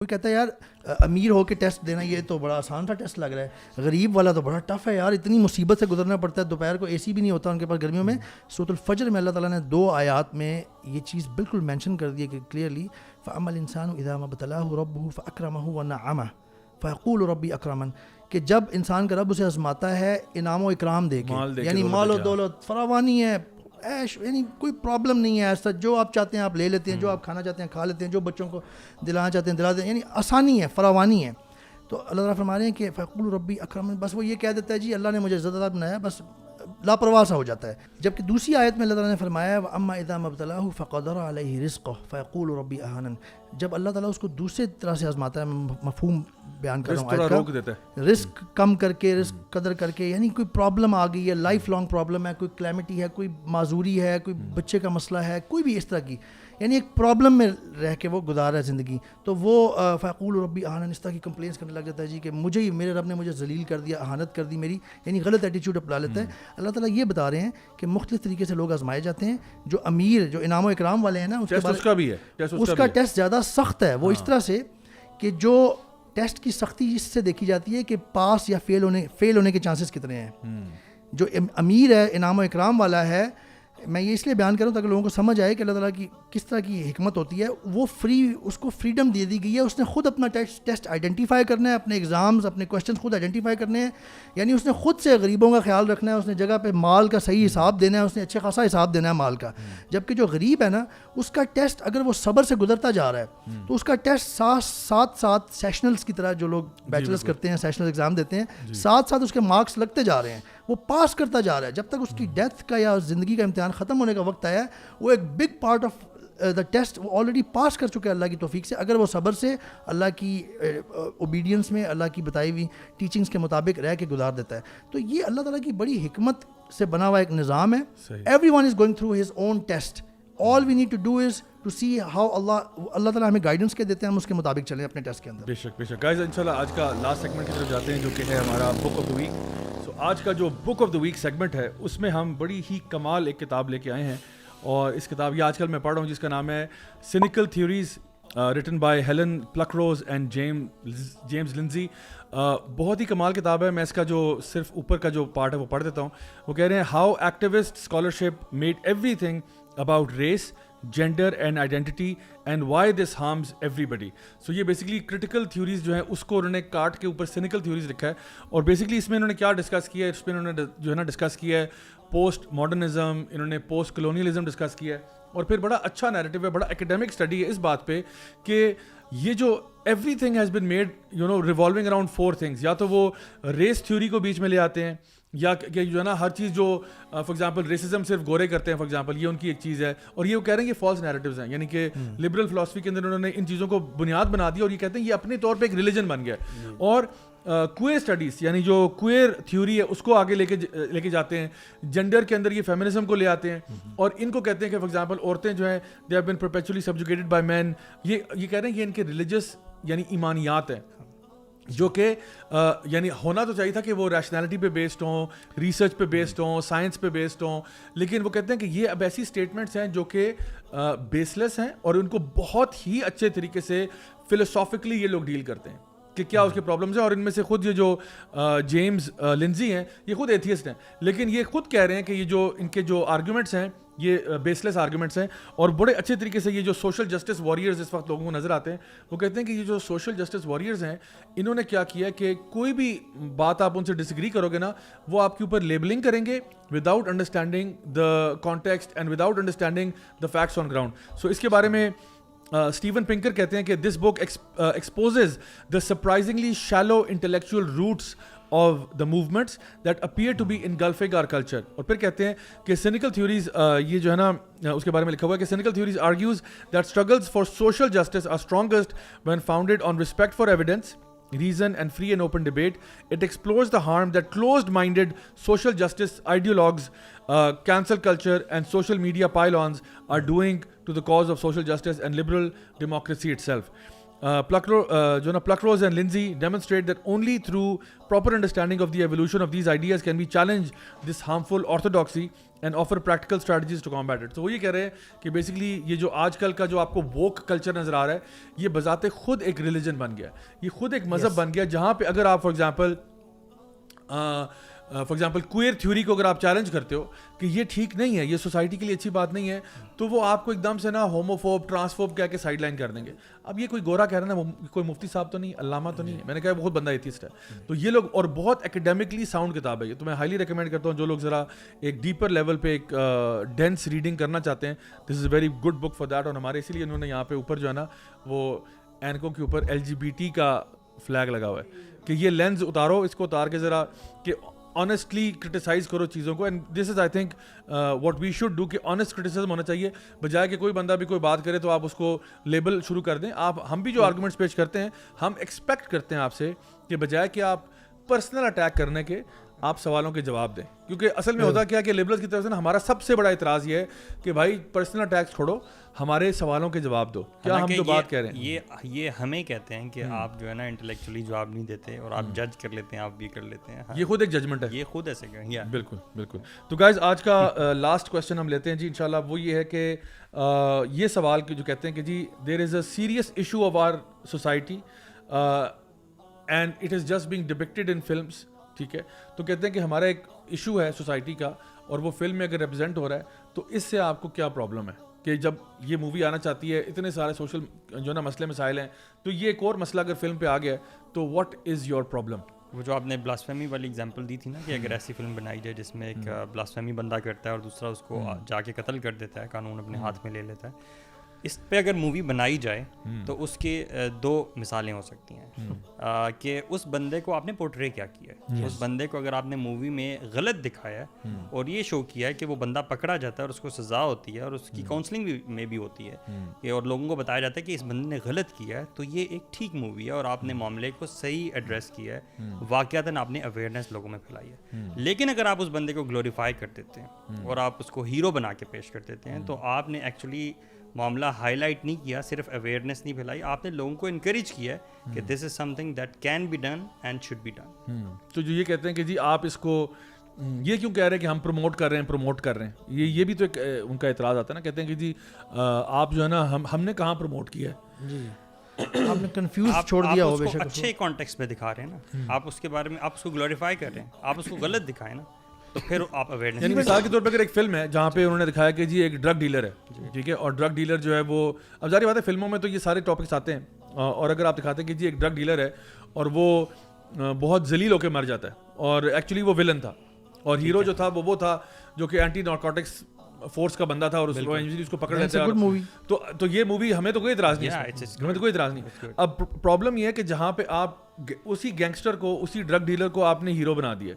کوئی کہتا ہے یار امیر ہو کے ٹیسٹ دینا یہ تو بڑا آسان تھا ٹیسٹ لگ رہا ہے, غریب والا تو بڑا ٹف ہے یار, اتنی مصیبت سے گزرنا پڑتا ہے, دوپہر کو اے سی بھی نہیں ہوتا ان کے پاس گرمیوں میں. سورۃ الفجر میں اللہ تعالیٰ نے 2 آیات میں یہ چیز بالکل مینشن کر دی ہے کہ کلیئرلی فَأَمَّا الْإِنسَانُ إِذَا مَا ابْتَلَاهُ رَبُّهُ فَأَكْرَمَهُ وَنَعَّمَهُ فَيَقُولُ رَبِّي أَكْرَمَنِ, کہ جب انسان کا رب اسے آزماتا ہے انعام و اکرام دے کے, یعنی مال و دولت فراوانی ہے, ایش, یعنی کوئی پرابلم نہیں ہے ایسا, جو آپ چاہتے ہیں آپ لے لیتے ہیں, جو آپ کھانا چاہتے ہیں کھا لیتے ہیں, جو بچوں کو دلانا چاہتے ہیں دلاتے ہیں, یعنی آسانی ہے, فراوانی ہے. تو اللہ تعالیٰ فرما رہے ہیں کہ فَيَقُولُ رَبِّي أَكْرَمَنِ, بس وہ یہ کہہ دیتا ہے جی اللہ نے مجھے عزت بنایا, بس لاپرواہ سا ہو جاتا ہے. جبکہ دوسری آیت میں اللہ تعالیٰ نے فرمایا وَأَمَّا إِذَا مَا ابْتَلَاهُ فَقَدَرَ عَلَيْهِ رِزْقَهُ فَيَقُولُ رَبِّي أَهَانَنِ, جب اللہ تعالیٰ اس کو دوسرے طرح سے آزماتا ہے, مفہوم بیان کر رہا ہوں آیت کا, رزق کم کر کے, رزق قدر کر کے, یعنی کوئی پرابلم آ گئی ہے, لائف لانگ پرابلم ہے, کوئی کلیمٹی ہے, کوئی معذوری ہے, کوئی بچے کا مسئلہ ہے, کوئی بھی اس طرح کی, یعنی ایک پرابلم میں رہ کے وہ گزار ہے زندگی, تو وہ فَيَقُولُ رَبِّي أَهَانَنِ اس طرح کی کمپلینس کرنے لگ جاتا ہے جی کہ مجھے ہی میرے رب نے مجھے ذلیل کر دیا, اہانت کر دی میری, یعنی غلط ایٹیچیوڈ اپنا لیتا ہے. اللہ تعالیٰ یہ بتا رہے ہیں کہ مختلف طریقے سے لوگ آزمائے جاتے ہیں. جو امیر, جو انعام و اکرام والے ہیں نا, اس کا ٹیسٹ زیادہ سخت ہے. وہ اس طرح سے کہ جو ٹیسٹ کی سختی اس سے دیکھی جاتی ہے کہ پاس یا فیل ہونے کے چانسز کتنے ہیں. جو امیر ہے, انعام و اکرام والا ہے, میں یہ اس لیے بیان کروں تاکہ لوگوں کو سمجھ آئے کہ اللہ تعالیٰ کی کس طرح کی حکمت ہوتی ہے. وہ اس کو فریڈم دے دی گئی ہے, اس نے خود اپنا ٹیسٹ آئیڈینٹیفائی کرنا ہے, اپنے ایگزامز, اپنے کویشچنز خود آئیڈینٹیفائی کرنے ہیں, یعنی اس نے خود سے غریبوں کا خیال رکھنا ہے, اس نے جگہ پہ مال کا صحیح حساب دینا ہے, اس نے اچھے خاصا حساب دینا ہے مال کا. جبکہ جو غریب ہے نا, اس کا ٹیسٹ اگر وہ صبر سے گزرتا جا رہا ہے تو اس کا ٹیسٹ ساتھ سیشنلز کی طرح, جو لوگ بیچلرز کرتے ہیں سیشنل ایگزام دیتے ہیں, ساتھ اس کے مارکس لگتے جا رہے ہیں, وہ پاس کرتا جا رہا ہے. جب تک اس کی ڈیتھ کا یا زندگی کا امتحان ختم ہونے کا وقت آیا ہے, وہ ایک big part of the test وہ آلریڈی پاس کر چکے ہیں اللہ کی توفیق سے, اگر وہ صبر سے اللہ کی اوبیڈینس میں, اللہ کی بتائی ہوئی ٹیچنگز کے مطابق رہ کے گزار دیتا ہے. تو یہ اللہ تعالیٰ کی بڑی حکمت سے بنا ہوا ایک نظام ہے. Every one is going through his own test, all we need to do is to see how اللہ تعالیٰ ہمیں گائیڈنس کے دیتے ہیں, ہم اس کے مطابق چلیں اپنے ٹیسٹ کے اندر. بے شک گائز, انشاءاللہ آج کا لاسٹ سیگمنٹ کی طرف جاتے ہیں جو کہ ہے ہمارا بک آف دا ویک. سو آج کا جو book of the week segment ہے اس میں ہم بڑی ہی کمال ایک کتاب لے کے آئے ہیں, اور اس کتاب یہ آج کل میں پڑھ رہا ہوں جس کا نام ہے cynical theories written by Helen پلکروز and James لنزی. بہت ہی کمال کتاب ہے. میں اس کا جو صرف اوپر کا جو پارٹ ہے وہ پڑھ دیتا ہوں. وہ کہہ رہے ہیں how activist scholarship made everything about race, gender and identity and why this harms everybody. So یہ بیسکلی کرٹیکل تھیوریز جو ہیں اس کو انہوں نے کاٹ کے اوپر سینیکل تھیوریز لکھا ہے, اور بیسکلی اس میں انہوں نے کیا ڈسکس کیا ہے, اس میں انہوں نے جو ہے نا ڈسکس کیا ہے پوسٹ ماڈرنزم, انہوں نے پوسٹ کلونیلزم ڈسکس کیا ہے, اور پھر بڑا اچھا نیریٹو ہے, بڑا اکیڈیمک اسٹڈی ہے اس بات پہ کہ یہ جو every thing has been made revolving around 4 things. یا تو وہ ریس تھیوری کو بیچ میں لے آتے ہیں, یا کہ جو ہے نا ہر چیز جو فار ایگزامپل ریسزم صرف گورے کرتے ہیں فار ایگزامپل, یہ ان کی ایک چیز ہے, اور یہ وہ کہہ رہے ہیں کہ فالس نیریٹیوز ہیں, یعنی کہ لبرل فلاسفی کے اندر انہوں نے ان چیزوں کو بنیاد بنا دی, اور یہ کہتے ہیں یہ اپنے طور پہ ایک ریلیجن بن گیا. اور کوئر اسٹڈیز یعنی جو کوئر تھیوری ہے اس کو آگے لے کے جاتے ہیں, جینڈر کے اندر یہ فیمنزم کو لے آتے ہیں, اور ان کو کہتے ہیں کہ فار ایگزامپل عورتیں جو ہیں دے ہیو بین پرپیچولی سبجوگیٹڈ بائی مین. یہ کہہ رہے ہیں کہ ان کے ریلیجس یعنی ایمانیات ہیں, جو کہ یعنی ہونا تو چاہیے تھا کہ وہ ریشنالٹی پہ بیسڈ ہوں, ریسرچ پہ بیسڈ ہوں, سائنس پہ بیسڈ ہوں, لیکن وہ کہتے ہیں کہ یہ اب ایسی اسٹیٹمنٹس ہیں جو کہ بیس لیس ہیں, اور ان کو بہت ہی اچھے طریقے سے فلسافیکلی یہ لوگ ڈیل کرتے ہیں کہ کیا اس کے پرابلمس ہیں. اور ان میں سے خود یہ جو جیمز لنزی ہیں یہ خود ایتھیسٹ ہیں, لیکن یہ خود کہہ رہے ہیں کہ یہ جو ان کے جو آرگومنٹس ہیں یہ بیس لیس آرگومنٹس ہیں, اور بڑے اچھے طریقے سے یہ جو سوشل جسٹس واریئرز اس وقت لوگوں کو نظر آتے ہیں وہ کہتے ہیں کہ یہ جو سوشل جسٹس واریئرز ہیں انہوں نے کیا کیا کہ کوئی بھی بات آپ ان سے ڈس ایگری کرو گے نا, وہ آپ کے اوپر لیبلنگ کریں گے without understanding the context and without understanding the facts on ground. So اس کے بارے میں اسٹیون پنکر کہتے ہیں کہ this book exposes the surprisingly shallow intellectual roots of the movements that appear to be engulfing our culture. اور پھر کہتے ہیں کہ cynical theories یہ جو ہے نا اس کے بارے میں لکھا ہوا ہے کہ cynical theories argues that struggles for social justice are strongest when founded on respect for evidence, reason and free and open debate. It explores the harm that closed-minded social justice ideologues, cancel culture and social media pylons are doing to the cause of social justice and liberal democracy itself. Pluckrose and Lindsay demonstrate that only through proper understanding of the evolution of these ideas can we challenge this harmful orthodoxy and offer practical strategies to combat it. تو وہ یہ کہہ رہے ہیں کہ basically یہ جو آج کل کا جو آپ کو ووک کلچر نظر آ رہا ہے یہ بذات خود ایک ریلیجن بن گیا, یہ خود ایک مذہب بن گیا, جہاں پہ اگر آپ فار ایگزامپل کوئر تھیوری کو اگر آپ چیلنج کرتے ہو کہ یہ ٹھیک نہیں ہے, یہ سوسائٹی کے لیے اچھی بات نہیں ہے, تو وہ آپ کو ایک دم سے نا ہوموفوب ٹرانسفوب کہہ کے سائڈ لائن کر دیں گے. اب یہ کوئی گورا کہہ رہا ہے نا, کوئی مفتی صاحب تو نہیں, علامہ تو نہیں ہے, میں نے کہا بہت بندہ ایتھیسٹ ہے. تو یہ لوگ, اور بہت اکیڈیمکلی ساؤنڈ کتاب ہے یہ, تو میں ہائیلی ریکمینڈ کرتا ہوں جو لوگ ذرا ایک ڈیپر لیول پہ ایک ڈینس ریڈنگ کرنا چاہتے ہیں, this is a very good book for that. اور ہمارے اسی لیے انہوں نے یہاں پہ اوپر جو ہے نا وہ اینکوں کے اوپر LGBT کا فلیگ لگا ہوا ہے کہ یہ لینز اتارو, اس کو اتار کے ذرا کہ آنیسٹلی کرٹیسائز کرو چیزوں کو. And this is I think what we should do, کہ آنیسٹ کرٹیسزم ہونا چاہیے, بجائے کہ کوئی بندہ بھی کوئی بات کرے تو آپ اس کو لیبل شروع کر دیں. ہم بھی جو آرگومنٹس پیش کرتے ہیں ہم ایکسپیکٹ کرتے ہیں آپ سے کہ بجائے کہ آپ پرسنل اٹیک کرنے کے آپ سوالوں کے جواب دیں, کیونکہ اصل میں ہوتا کیا کہ لبرلز کی طرف سے نا ہمارا سب سے بڑا اعتراض یہ ہے کہ بھائی پرسنل اٹیکس چھوڑو, ہمارے سوالوں کے جواب دو. کیا ہم جو بات کہہ رہے ہیں یہ ہمیں کہتے ہیں کہ آپ جو ہے نا انٹلیکچولی جواب نہیں دیتے اور آپ جج کر لیتے ہیں, آپ بھی کر لیتے ہیں. یہ خود ایک ججمنٹ ہے, یہ خود ایسے کہ بالکل بالکل. تو گائز آج کا لاسٹ کویشچن ہم لیتے ہیں جی انشاءاللہ, وہ یہ ہے کہ یہ سوال جو کہتے ہیں کہ جی there is a serious issue of our society and it is just being depicted in films. ٹھیک ہے, تو کہتے ہیں کہ ہمارا ایک ایشو ہے سوسائٹی کا اور وہ فلم میں اگر ریپرزینٹ ہو رہا ہے تو اس سے آپ کو کیا پرابلم ہے کہ جب یہ مووی آنا چاہتی ہے, اتنے سارے سوشل جو نا مسئلے مسائل ہیں, تو یہ ایک اور مسئلہ اگر فلم پہ آ گیا ہے تو واٹ از یور پرابلم. وہ جو آپ نے بلاسفیمی والی ایگزامپل دی تھی نا کہ اگر ایسی فلم بنائی جائے جس میں ایک بلاسفیمی بندہ کرتا ہے اور دوسرا اس کو جا کے قتل کر دیتا ہے, قانون اپنے ہاتھ میں لے لیتا ہے, اس پہ اگر مووی بنائی جائے تو اس کے دو مثالیں ہو سکتی ہیں کہ اس بندے کو آپ نے پورٹرے کیا کیا ہے. اس بندے کو اگر آپ نے مووی میں غلط دکھایا ہے اور یہ شو کیا ہے کہ وہ بندہ پکڑا جاتا ہے اور اس کو سزا ہوتی ہے اور اس کی کاؤنسلنگ میں بھی ہوتی ہے کہ اور لوگوں کو بتایا جاتا ہے کہ اس بندے نے غلط کیا ہے, تو یہ ایک ٹھیک مووی ہے اور آپ نے معاملے کو صحیح ایڈریس کیا ہے, واقعتاً آپ نے اویئرنیس لوگوں میں پھیلائی ہے. لیکن اگر آپ اس بندے کو گلوریفائی کر دیتے ہیں اور آپ اس کو ہیرو بنا کے پیش کر دیتے ہیں تو آپ نے ایکچولی معاملہ ہائی لائٹ نہیں کیا, صرف اویئرنیس نہیں پھیلائی, آپ نے لوگوں کو انکریج کیا ہے کہ this is something that can be done and should be done. تو جو یہ کہتے ہیں کہ جی آپ اس کو یہ کیوں کہہ رہے ہیں کہ ہم پروموٹ کر رہے ہیں, یہ بھی تو ایک ان کا اعتراض آتا ہے نا, کہتے ہیں کہ جی آپ جو ہے نا ہم نے کہاں پروموٹ کیا ہے, جی آپ نے کنفیوز چھوڑ دیا ہو. بے شک اچھے کانٹیکسٹ میں دکھا رہے ہیں نا, آپ اس کے بارے میں آپ اس کو گلوریفائی کر رہے ہیں, آپ اس کو غلط دکھائیں نا, تو پھر آپ اویئرنیس. یعنی مثال کے طور پہ اگر ایک فلم ہے جہاں پہ انہوں نے دکھایا کہ جی ایک ڈرگ ڈیلر ہے, ٹھیک ہے, اور ڈرگ ڈیلر جو ہے وہ, اب ظاہر بات ہے فلموں میں تو یہ سارے ٹاپکس آتے ہیں, اور اگر آپ دکھاتے ہیں کہ جی ایک ڈرگ ڈیلر ہے اور وہ بہت ذلیل ہو کے مر جاتا ہے اور ایکچولی وہ ولن تھا, اور ہیرو جو تھا وہ تھا جو کہ اینٹی نارکوٹکس فورس کا بندہ تھا اور اس کو پکڑ لیتا ہے. تو یہ مووی ہمیں تو کوئی اعتراض نہیں. اب پرابلم یہ ہے کہ جہاں پہ آپ اسی گینگسٹر کو, اسی ڈرگ ڈیلر کو آپ نے ہیرو بنا دیا.